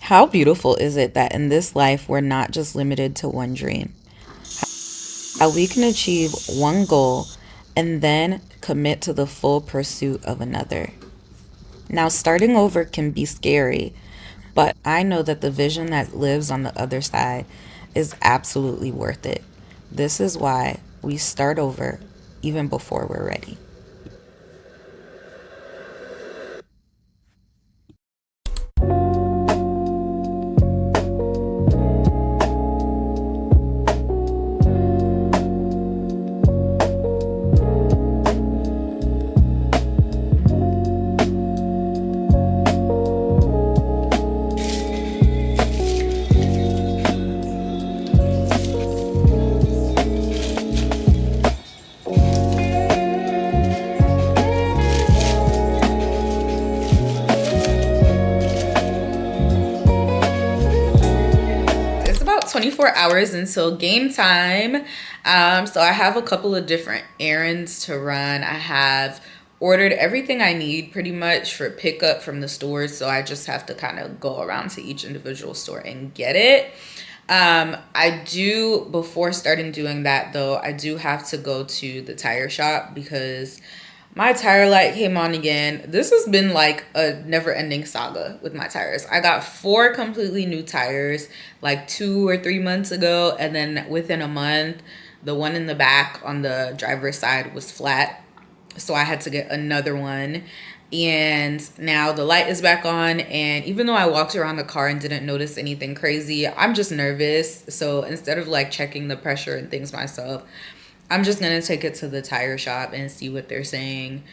How beautiful is it that in this life we're not just limited to one dream? How we can achieve one goal and then commit to the full pursuit of another. Now, starting over can be scary, but I know that the vision that lives on the other side is absolutely worth it. This is why we start over even before we're ready. It's about 24 hours until game time. So I have a couple of different errands to run. I have ordered everything I need pretty much for pickup from the stores. So I just have to kind of go around to each individual store and get it. I do, before starting doing that though, I do have to go to the tire shop because my tire light came on again. This has been like a never ending saga with my tires. I got four completely new tires like 2 or 3 months ago. And then within a month, the one in the back on the driver's side was flat. So I had to get another one. And now the light is back on. And even though I walked around the car and didn't notice anything crazy, I'm just nervous. So instead of like checking the pressure and things myself, I'm just gonna take it to the tire shop and see what they're saying.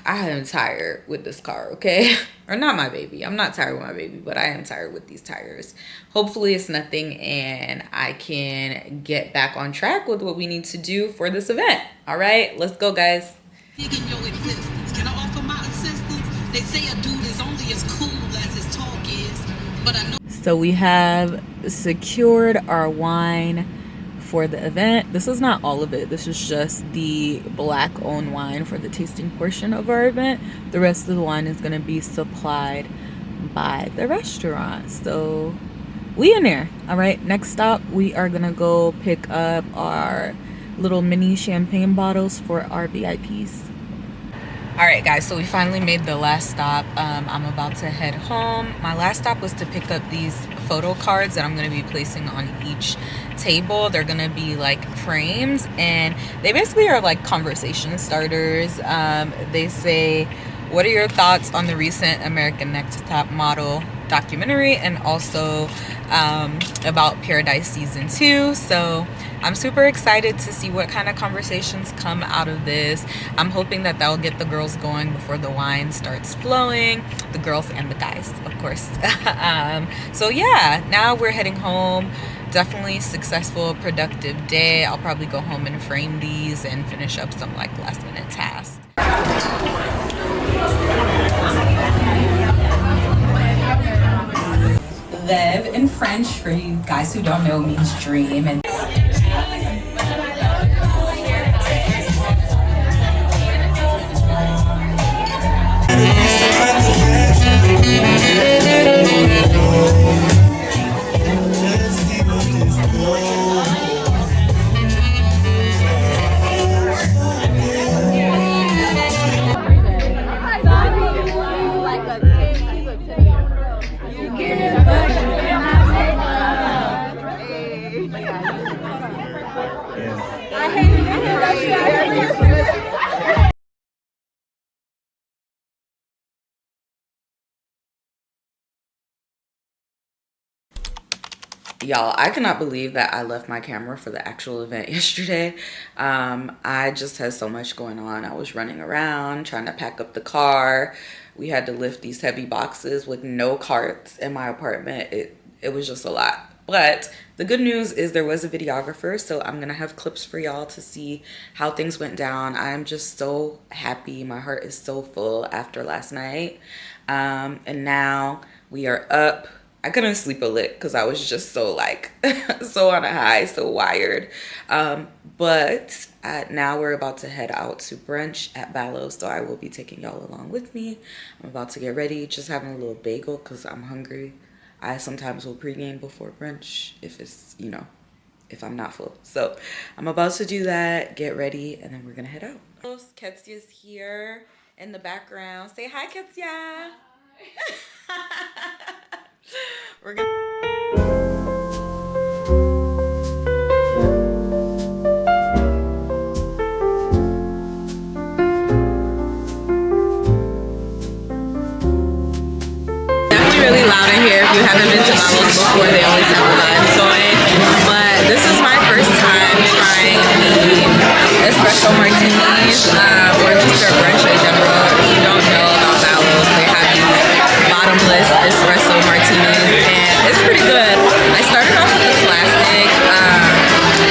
I am tired with this car, okay? Or not my baby. I'm not tired with my baby, but I am tired with these tires. Hopefully it's nothing and I can get back on track with what we need to do for this event. All right, let's go, guys. Digging your existence. Can I offer my assistance? They say a dude is only as cool as his talk is, but I know. So we have secured our wine for the event. This is not all of it. This is just the black owned wine for the tasting portion of our event. The rest of the wine is going to be supplied by the restaurant. So we in there. All right. Next stop, we are going to go pick up our little mini champagne bottles for our VIPs. All right, guys, so we finally made the last stop. I'm about to head home. My last stop was to pick up these photo cards that I'm going to be placing on each table. They're going to be like frames, and they basically are like conversation starters. They say, what are your thoughts on the recent American Next Top Model documentary, and also about Paradise Season 2. So I'm super excited to see what kind of conversations come out of this. I'm hoping that will get the girls going before the wine starts flowing. The girls and the guys, of course. So yeah, now we're heading home. Definitely successful, productive day. I'll probably go home and frame these and finish up some like last minute tasks. Veuve in French, for you guys who don't know, means dream. And Y'all, I cannot believe that I left my camera for the actual event yesterday. I just had so much going on. I was running around trying to pack up the car. We had to lift these heavy boxes with no carts in my apartment. It was just a lot. But the good news is there was a videographer, so I'm gonna have clips for y'all to see how things went down. I'm just so happy. My heart is so full after last night. And now we are up. I couldn't sleep a lick because I was just so like so on a high, so wired. But now we're about to head out to brunch at Ballo's, so I will be taking y'all along with me. I'm about to get ready, just having a little bagel because I'm hungry. I sometimes will pregame before brunch if it's, you know, if I'm not full. So I'm about to do that, get ready, and then we're gonna head out. Ketsia's here in the background. Say hi, Ketsia. We're gonna really loud in here. If you haven't been to Ballo's before, they always have lives going. But this is my first time trying the espresso martinis, or just their brunch in general. If you don't know about Ballo's, they have these bottomless espresso martinis, and it's pretty good. I started off with the classic.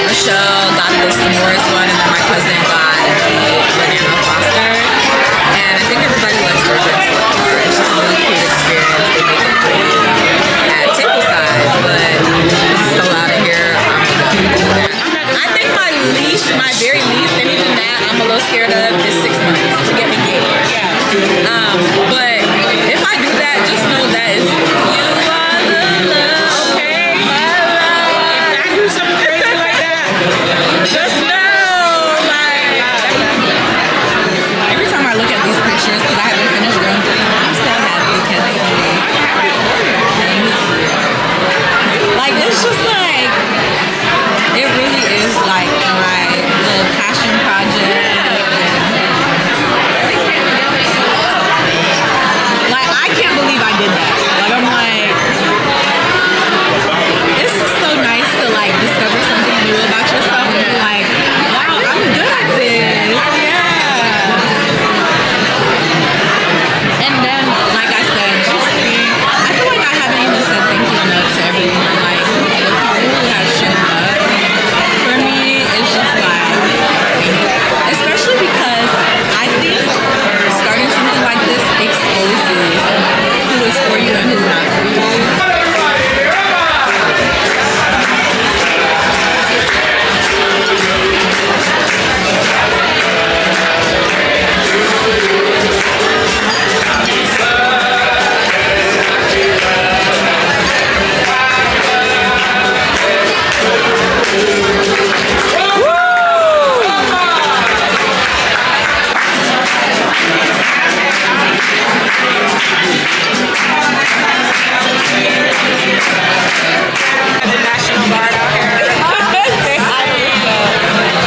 Michelle got the s'mores one, and then my cousin got the banana foster. And I think everybody likes their drinks so far. It's just a really cute experience. They make it pretty at table side, but it's so loud in here. I think my very least, and even that I'm a little scared of, is 6 months to get engaged. But if I do that, just know that it's you are the love. Okay, my love. If I do something crazy like that, just know, like. Every time I look at these pictures, because I haven't finished growing three, I'm so happy because like it's just like it really is like my little passion project. Like I can't believe I did that. Like I'm like, it's just so nice to like discover something new about yourself and be like, wow, I'm good at this. Yeah. And then, like I said, just I feel like I haven't even said thank you enough to everyone. Like the people who have shown up for me, it's just like, especially because I think starting something like this exposes who is for you and who's not for you.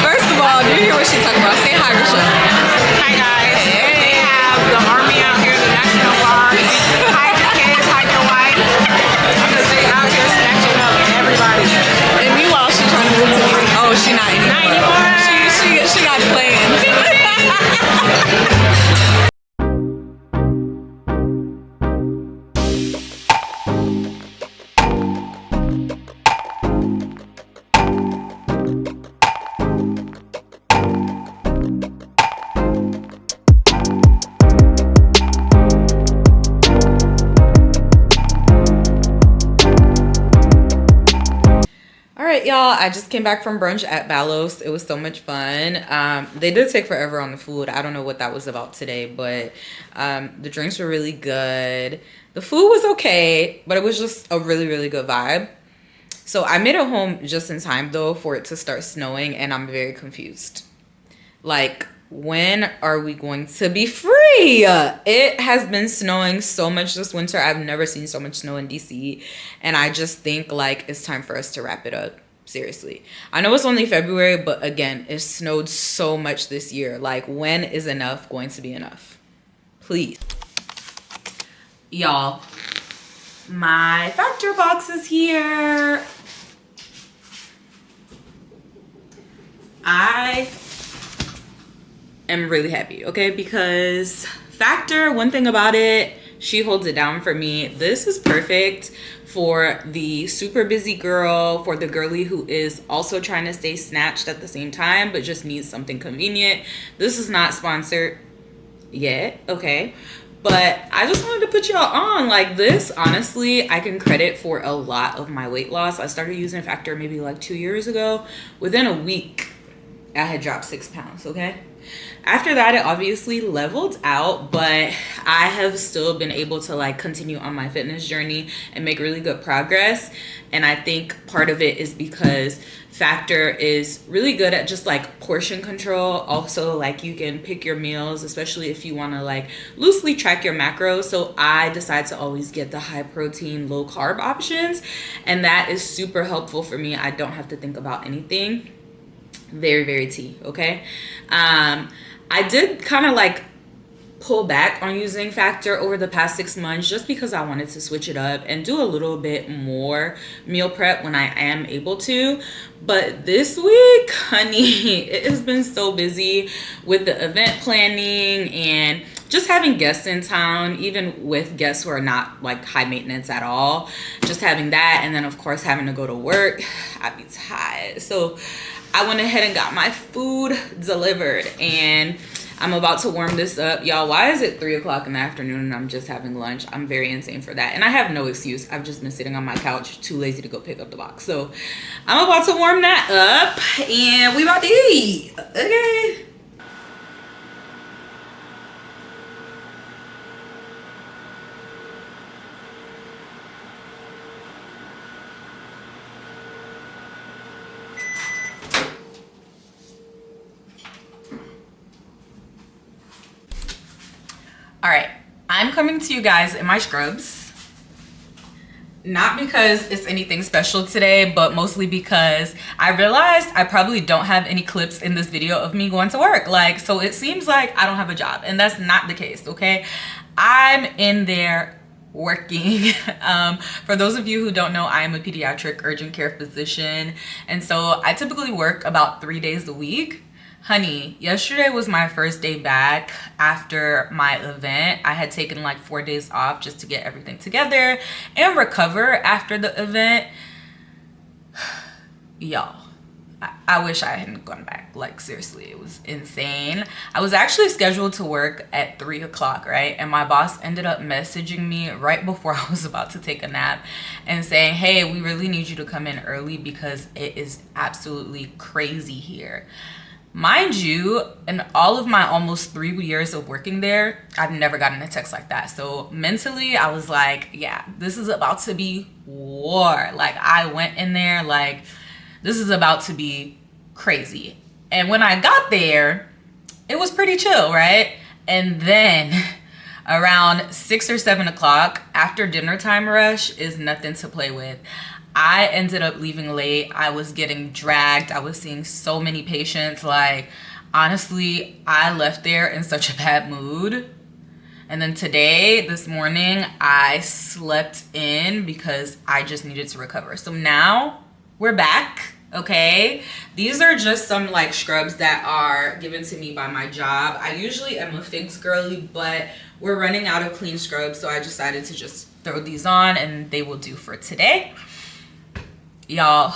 First of all, do you hear what she's talking about? Say hi, Rochelle. Hi guys. They have the army out here, the National Guard. Hide your kids, hide your wife. Because they out here snatching up everybody. And meanwhile, she's trying to move to DC. Oh, she not anymore. Not anymore. She got plans. All right, y'all, I just came back from brunch at Ballo's. It was so much fun. They did take forever on the food. I don't know what that was about today, but the drinks were really good. The food was okay, but it was just a really, really good vibe. So I made it home just in time, though, for it to start snowing, and I'm very confused. Like, when are we going to be free? It has been snowing so much this winter. I've never seen so much snow in DC, and I just think like it's time for us to wrap it up. Seriously, I know it's only February, but again, it snowed so much this year. Like, when is enough going to be enough? Please. Y'all, my Factor box is here. I am really happy, okay? Because Factor, one thing about it, she holds it down for me. This is perfect for the super busy girl, for the girly who is also trying to stay snatched at the same time, but just needs something convenient. This is not sponsored yet, okay? But I just wanted to put y'all on. Like, this, honestly, I can credit for a lot of my weight loss. I started using Factor maybe like 2 years ago. Within a week, I had dropped 6 pounds, okay? After that, it obviously leveled out, but I have still been able to like continue on my fitness journey and make really good progress. And I think part of it is because Factor is really good at just like portion control. Also, like, you can pick your meals, especially if you want to like loosely track your macros. So I decide to always get the high protein, low carb options, and that is super helpful for me. I don't have to think about anything. Very, very tea, okay? I did kind of like pull back on using Factor over the past 6 months just because I wanted to switch it up and do a little bit more meal prep when I am able to. But this week, honey, it has been so busy with the event planning and just having guests in town, even with guests who are not like high maintenance at all. Just having that, and then of course having to go to work. I'd be tired. So I went ahead and got my food delivered, and I'm about to warm this up. Y'all, why is it 3 o'clock in the afternoon and I'm just having lunch? I'm very insane for that. And I have no excuse. I've just been sitting on my couch, too lazy to go pick up the box. So I'm about to warm that up, and we about to eat, okay? All right, I'm coming to you guys in my scrubs. Not because it's anything special today, but mostly because I realized I probably don't have any clips in this video of me going to work. Like, so it seems like I don't have a job, and that's not the case, okay? I'm in there working. For those of you who don't know, I am a pediatric urgent care physician, and so I typically work about 3 days a week. Honey, yesterday was my first day back after my event. I had taken like 4 days off just to get everything together and recover after the event. Y'all, I wish I hadn't gone back. Like, seriously, it was insane. I was actually scheduled to work at 3 o'clock, right? And my boss ended up messaging me right before I was about to take a nap and saying, hey, we really need you to come in early because it is absolutely crazy here. Mind you, in all of my almost 3 years of working there, I've never gotten a text like that. So mentally, I was like, yeah, this is about to be war. Like, I went in there like, this is about to be crazy. And when I got there, it was pretty chill, right? And then around 6 or 7 o'clock, after dinner time rush is nothing to play with. I ended up leaving late. I was getting dragged. I was seeing so many patients. Like, honestly, I left there in such a bad mood. And then today, this morning, I slept in because I just needed to recover. So now we're back, okay? These are just some like scrubs that are given to me by my job. I usually am a figs girly, but we're running out of clean scrubs. So I decided to just throw these on, and they will do for today. Y'all,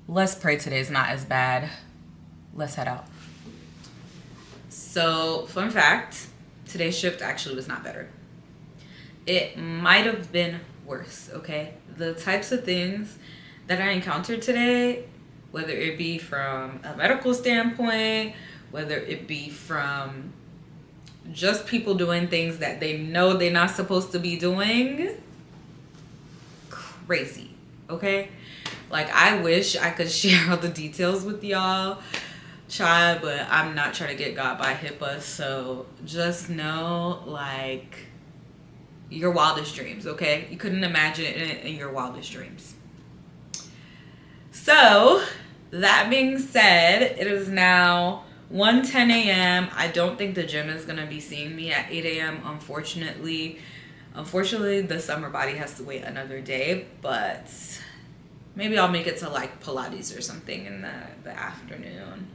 let's pray today's not as bad. Let's head out. So, fun fact, today's shift actually was not better. It might have been worse, okay? The types of things that I encountered today, whether it be from a medical standpoint, whether it be from just people doing things that they know they're not supposed to be doing, crazy, okay? Like, I wish I could share all the details with y'all, child, but I'm not trying to get got by HIPAA. So just know, like, your wildest dreams, okay? You couldn't imagine it in your wildest dreams. So, that being said, it is now 1:10 a.m. I don't think the gym is going to be seeing me at 8 a.m., unfortunately. Unfortunately, the summer body has to wait another day, but maybe I'll make it to like Pilates or something in the afternoon.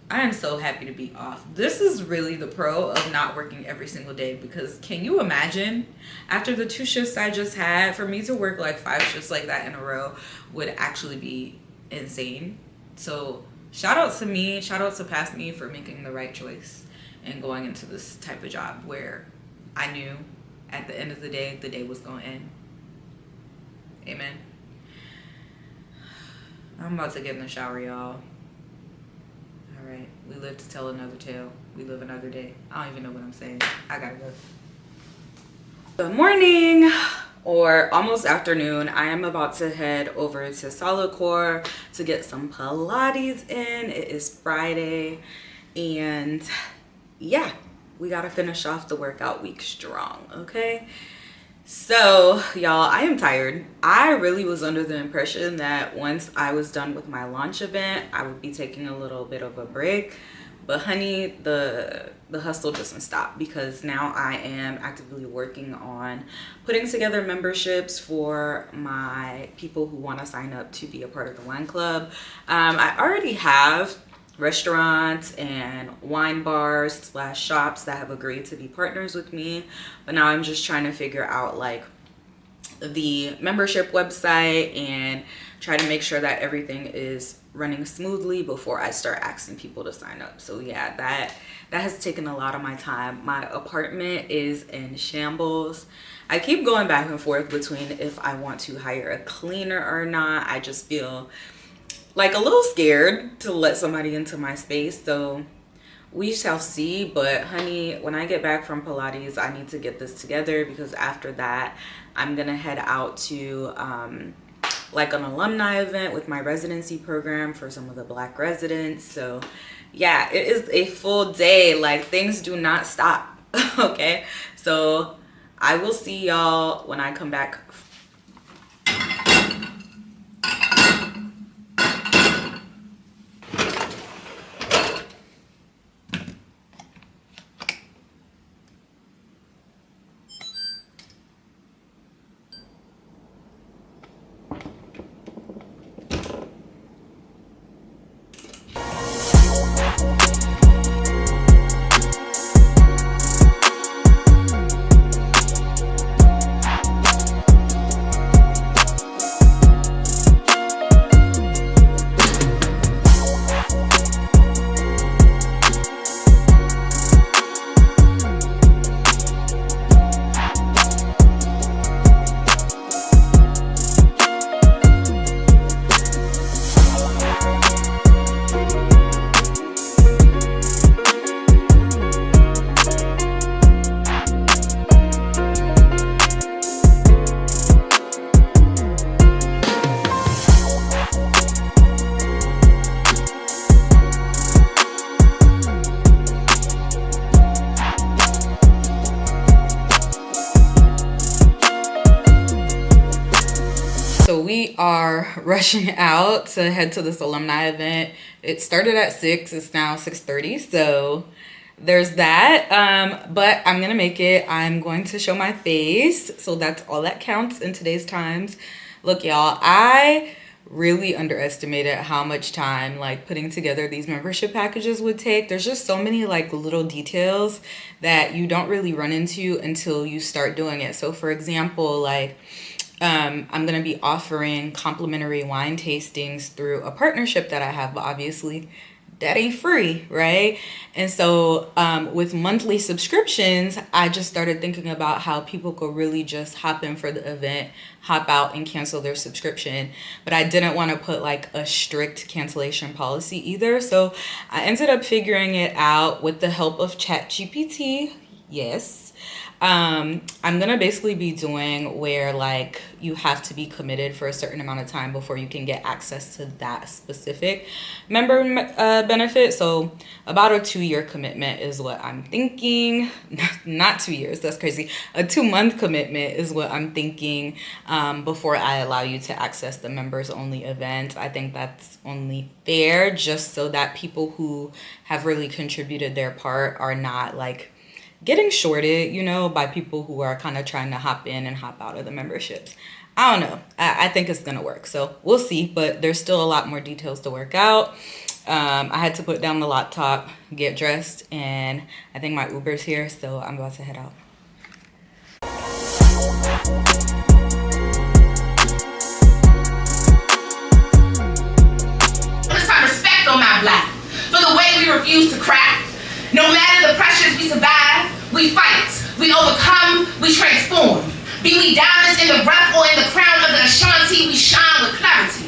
I am so happy to be off. This is really the pro of not working every single day, because can you imagine after the 2 shifts I just had, for me to work like 5 shifts like that in a row would actually be insane. So shout out to me, shout out to past me for making the right choice and going into this type of job where I knew at the end of the day was going to end. Amen. I'm about to get in the shower, y'all. All right. We live to tell another tale. We live another day. I don't even know what I'm saying. I gotta go. Good morning, or almost afternoon. I am about to head over to Solidcore to get some Pilates in. It is Friday, and yeah, we gotta finish off the workout week strong, okay? So y'all, I am tired. I really was under the impression that once I was done with my launch event, I would be taking a little bit of a break. But honey, the hustle doesn't stop, because now I am actively working on putting together memberships for my people who want to sign up to be a part of the wine club. I already have restaurants and wine bars / shops that have agreed to be partners with me, but now I'm just trying to figure out like the membership website and try to make sure that everything is running smoothly before I start asking people to sign up. So yeah, that has taken a lot of my time. My apartment is in shambles. I keep going back and forth between if I want to hire a cleaner or not. I just feel like a little scared to let somebody into my space, so we shall see. But honey, when I get back from Pilates, I need to get this together, because after that I'm gonna head out to like an alumni event with my residency program for some of the Black residents. So yeah, it is a full day. Like, things do not stop. Okay, so I will see y'all when I come back. So we are rushing out to head to this alumni event. It started at 6, it's now 6:30, so there's that. But I'm gonna make it. I'm going to show my face, so that's all that counts in today's times. Look, y'all, I really underestimated how much time like putting together these membership packages would take. There's just so many like little details that you don't really run into until you start doing it. So for example, like I'm going to be offering complimentary wine tastings through a partnership that I have, but obviously that ain't free, right? And so with monthly subscriptions, I just started thinking about how people could really just hop in for the event, hop out and cancel their subscription. But I didn't want to put like a strict cancellation policy either. So I ended up figuring it out with the help of ChatGPT. Yes. I'm gonna basically be doing where like you have to be committed for a certain amount of time before you can get access to that specific member benefit. So about a 2-year commitment is what I'm thinking. Not 2 years, that's crazy. A 2-month commitment is what I'm thinking before I allow you to access the members only event. I think that's only fair, just so that people who have really contributed their part are not like getting shorted, you know, by people who are kind of trying to hop in and hop out of the memberships. I don't know. I think it's going to work. So we'll see, but there's still a lot more details to work out. I had to put down the laptop, get dressed, and I think my Uber's here, so I'm about to head out. Put some respect on my black for the way we refuse to crack. No matter the pressure Be we diamonds in the rough or in the crown of the Ashanti, we shine with clarity.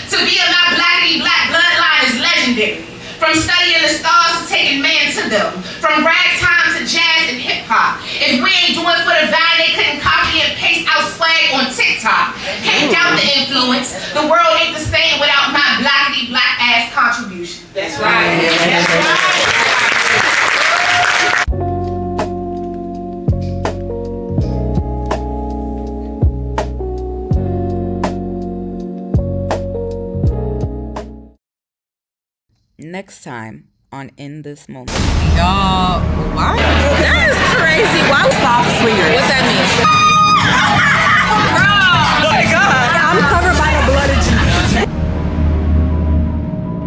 To be of my blackity black bloodline is legendary. From studying the stars to taking man to them. From ragtime to jazz and hip hop. If we ain't doing for the vine, they couldn't copy and paste our swag on TikTok. Can't doubt the influence. The world ain't the same without my blackity black ass contribution. That's right. That's right. Next time on In This Moment. Y'all, why? That is